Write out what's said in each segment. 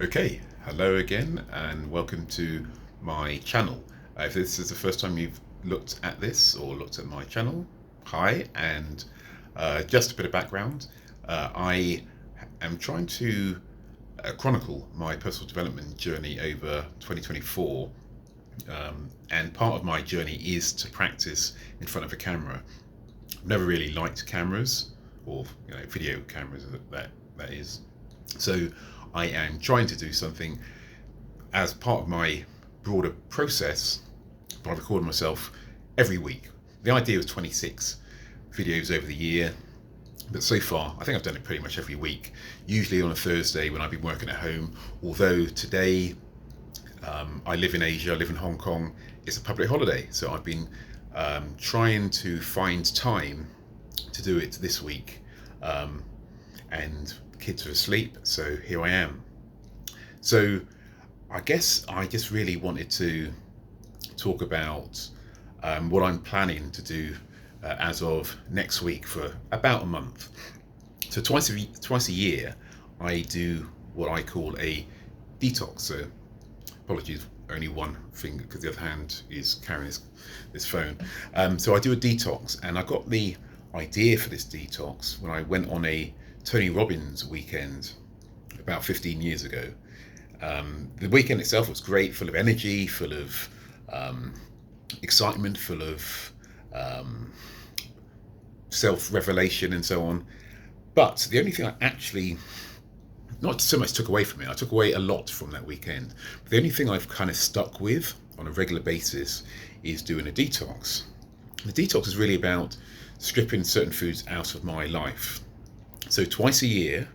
Okay, hello again and welcome to my channel. If this is the first time you've looked at this or looked at my channel, hi, and just a bit of background. I am trying to chronicle my personal development journey over 2024, and part of my journey is to practice in front of a camera. I've never really liked cameras, or video cameras, that is. So I am trying to do something as part of my broader process by recording myself every week. The idea was 26 videos over the year, but so far I think I've done it pretty much every week, usually on a Thursday when I've been working at home, although today I live in Asia, I live in Hong Kong, it's a public holiday, so I've been trying to find time to do it this week, and kids are asleep, so here I am. So I guess I just really wanted to talk about what I'm planning to do as of next week for about a month. So twice a year I do what I call a detox. So apologies, only one finger because the other hand is carrying this phone. So I do a detox, and I got the idea for this detox when I went on a Tony Robbins weekend about 15 years ago. The weekend itself was great, full of energy, full of excitement, full of self-revelation and so on. But the only thing I actually, not so much took away from it, I took away a lot from that weekend. But the only thing I've kind of stuck with on a regular basis is doing a detox. The detox is really about stripping certain foods out of my life. So twice a year,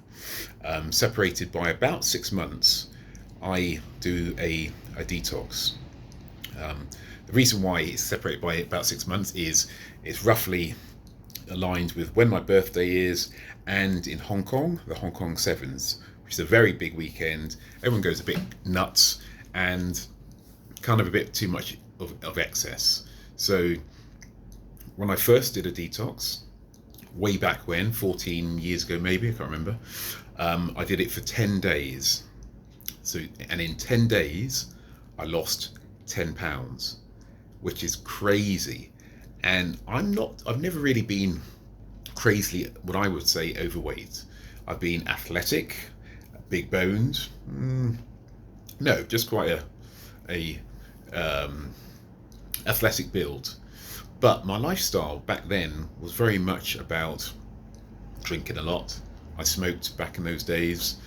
separated by about 6 months, I do a detox. The reason why it's separated by about 6 months is it's roughly aligned with when my birthday is, and in Hong Kong, the Hong Kong Sevens, which is a very big weekend. Everyone goes a bit nuts and kind of a bit too much of excess. So when I first did a detox, way back when, 14 years ago maybe, I can't remember, I did it for 10 days. And in 10 days I lost 10 pounds, which is crazy. And I've never really been crazily, what I would say, overweight. I've been athletic, big boned, no, just quite a athletic build. But my lifestyle back then was very much about drinking a lot. I smoked back in those days.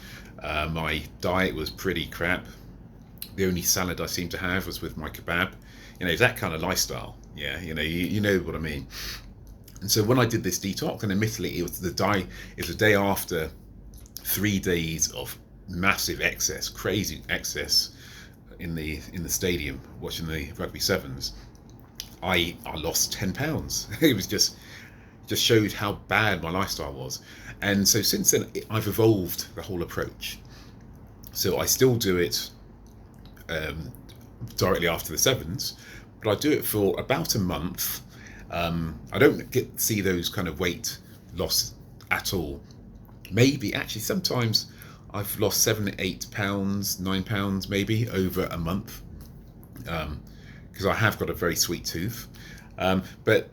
My diet was pretty crap. The only salad I seemed to have was with my kebab. That kind of lifestyle. Yeah, you know what I mean. And so when I did this detox, and admittedly it was the day after 3 days of massive excess, crazy excess in the stadium watching the rugby sevens. I lost 10 pounds. It was just showed how bad my lifestyle was. And so since then I've evolved the whole approach. So I still do it directly after the sevens, but I do it for about a month. I don't see those kind of weight loss at all. Maybe actually sometimes I've lost 7, 8 pounds, 9 pounds maybe over a month, because I have got a very sweet tooth. But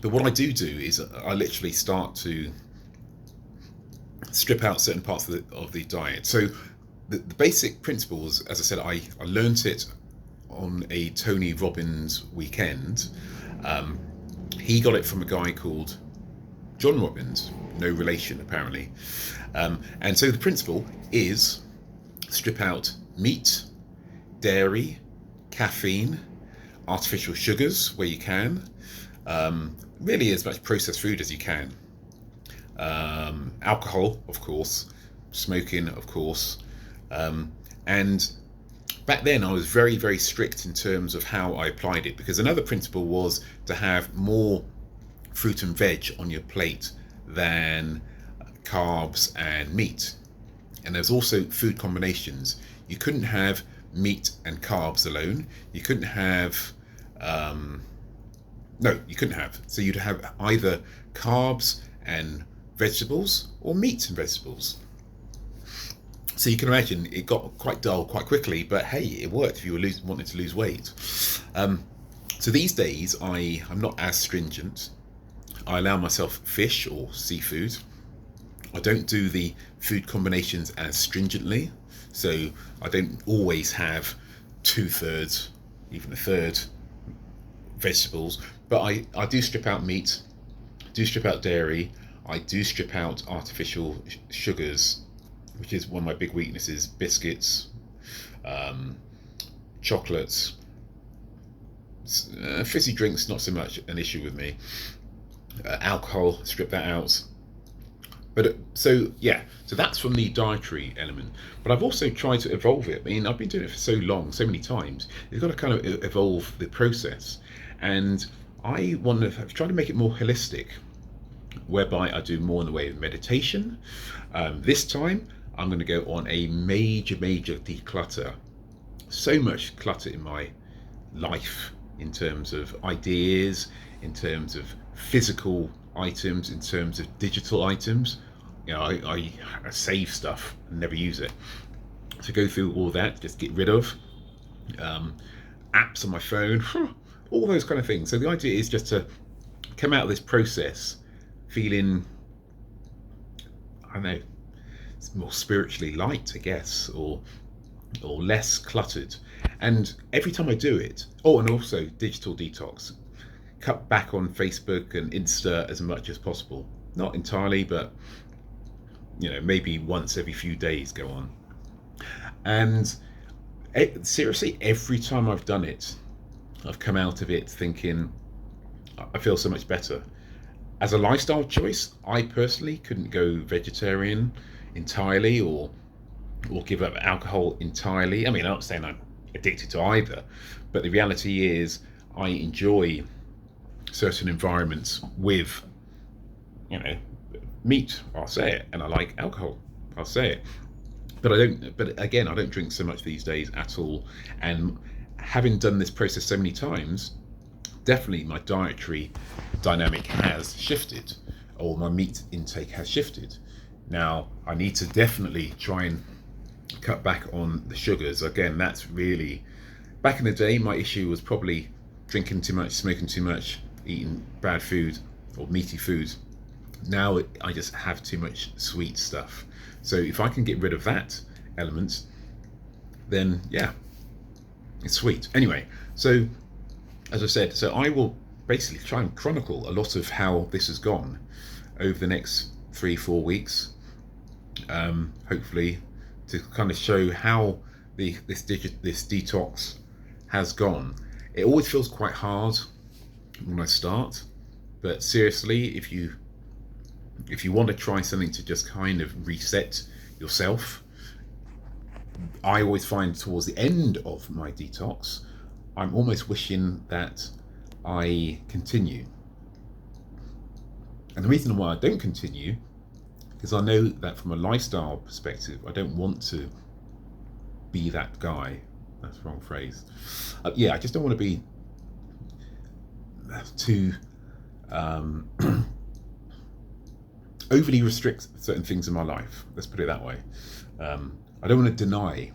what I do is I literally start to strip out certain parts of the diet. So the basic principles, as I said, I learnt it on a Tony Robbins weekend. He got it from a guy called John Robbins, no relation apparently. And so the principle is strip out meat, dairy, caffeine, artificial sugars where you can, really as much processed food as you can, alcohol of course, smoking of course, and back then I was very, very strict in terms of how I applied it, because another principle was to have more fruit and veg on your plate than carbs and meat. And there's also food combinations. You couldn't have meat and carbs alone. You couldn't have you couldn't have. So you'd have either carbs and vegetables or meat and vegetables. So you can imagine it got quite dull quite quickly, but hey, it worked if you were wanting to lose weight. Um, so these days, I'm not as stringent. I allow myself fish or seafood. I don't do the food combinations as stringently. So I don't always have 2/3, even a third vegetables, but I do strip out meat, do strip out dairy, I do strip out artificial sugars, which is one of my big weaknesses: biscuits, um, chocolates, fizzy drinks, not so much an issue with me. Alcohol, strip that out. But so yeah, so that's from the dietary element. But I've also tried to evolve it. I mean, I've been doing it for so long, so many times. You've got to kind of evolve the process, and I want to try to make it more holistic, whereby I do more in the way of meditation. This time, I'm going to go on a major declutter. So much clutter in my life, in terms of ideas, in terms of physical items, in terms of digital items. You know, I save stuff and never use it. To go through all that, just get rid of apps on my phone, all those kind of things. So the idea is just to come out of this process feeling, I don't know, more spiritually light, I guess, or less cluttered. And every time I do it, oh, and also digital detox, cut back on Facebook and Insta as much as possible. Not entirely, but maybe once every few days go on. And seriously, every time I've done it, I've come out of it thinking I feel so much better. As a lifestyle choice, I personally couldn't go vegetarian entirely or give up alcohol entirely. I mean, I'm not saying I'm addicted to either, but the reality is I enjoy certain environments with, meat, I'll say it, and I like alcohol, I'll say it. But I don't drink so much these days at all. And having done this process so many times, definitely my dietary dynamic has shifted, or my meat intake has shifted. Now, I need to definitely try and cut back on the sugars. Again, that's really, back in the day, my issue was probably drinking too much, smoking too much, eating bad food or meaty food. Now I just have too much sweet stuff. So if I can get rid of that element, then yeah, it's sweet. Anyway, so as I said, so I will basically try and chronicle a lot of how this has gone over the next 3-4 weeks, hopefully to kind of show how this detox has gone. It always feels quite hard when I start, but seriously, if you want to try something to just kind of reset yourself, I always find towards the end of my detox, I'm almost wishing that I continue. And the reason why I don't continue, because I know that from a lifestyle perspective, I don't want to be that guy. That's the wrong phrase. I just don't want to be too overly restrict certain things in my life. Let's put it that way. I don't want to deny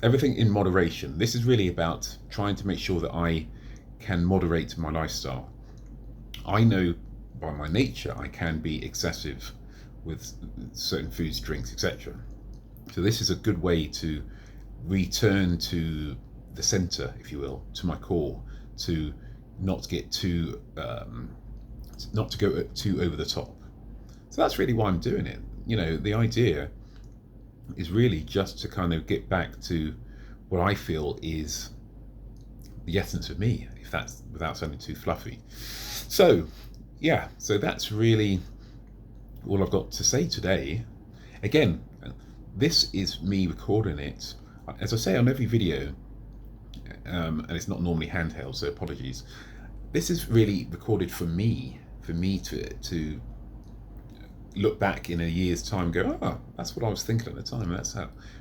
everything in moderation. This is really about trying to make sure that I can moderate my lifestyle. I know by my nature I can be excessive with certain foods, drinks, etc. So this is a good way to return to the center, if you will, to my core, to not get too not to go too over the top. So that's really why I'm doing it. The idea is really just to kind of get back to what I feel is the essence of me, if that's without sounding too fluffy. So that's really all I've got to say today. Again, this is me recording it, as I say on every video, and it's not normally handheld, so apologies. This is really recorded for me to look back in a year's time and go, that's what I was thinking at the time, that's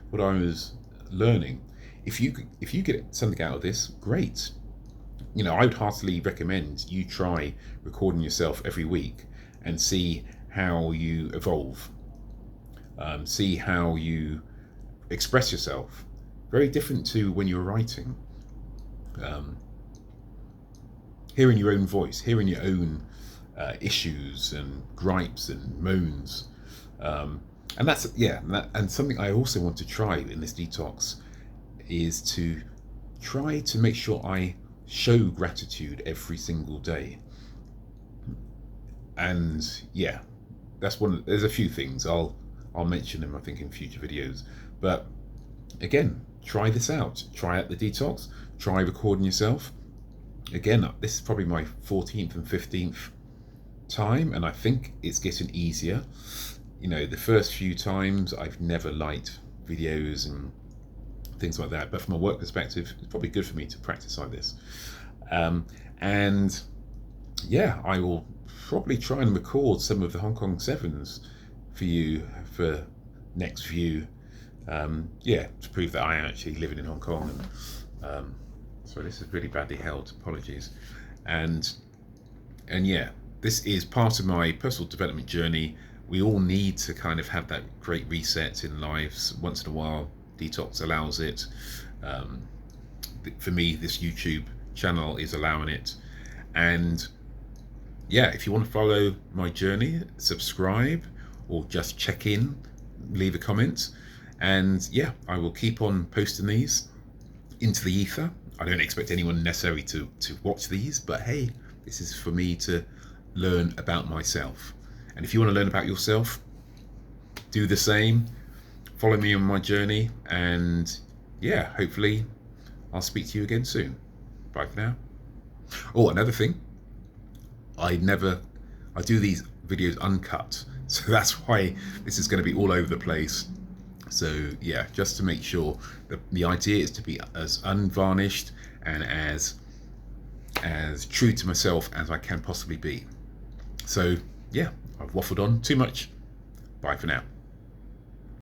what I was learning. If you get something out of this, great. I would heartily recommend you try recording yourself every week and see how you evolve. See how you express yourself. Very different to when you're writing. Um, Hearing your own voice, hearing your own issues and gripes and moans. Um, and that's, yeah, and something I also want to try in this detox is to try to make sure I show gratitude every single day. And yeah, that's one. There's a few things I'll mention them, I think, in future videos. But again, try this out. Try out the detox. Try recording yourself. Again, this is probably my 14th and 15th time, and I think it's getting easier. You know, the first few times I've never liked videos and things like that, but from a work perspective, it's probably good for me to practice like this. And yeah, I will probably try and record some of the Hong Kong Sevens for you for next view. Yeah, to prove that I am actually living in Hong Kong. And sorry, this is really badly held. Apologies. And yeah, this is part of my personal development journey. We all need to kind of have that great reset in lives once in a while. Detox allows it. For me, this YouTube channel is allowing it. And yeah, if you want to follow my journey, subscribe or just check in, leave a comment. And yeah, I will keep on posting these into the ether. I don't expect anyone necessarily to watch these, but hey, this is for me to learn about myself. And if you want to learn about yourself, do the same. Follow me on my journey, and yeah, hopefully I'll speak to you again soon. Bye for now. Oh, another thing, I do these videos uncut, so that's why this is going to be all over the place. So yeah, just to make sure that the idea is to be as unvarnished and as true to myself as I can possibly be. So yeah, I've waffled on too much. Bye for now.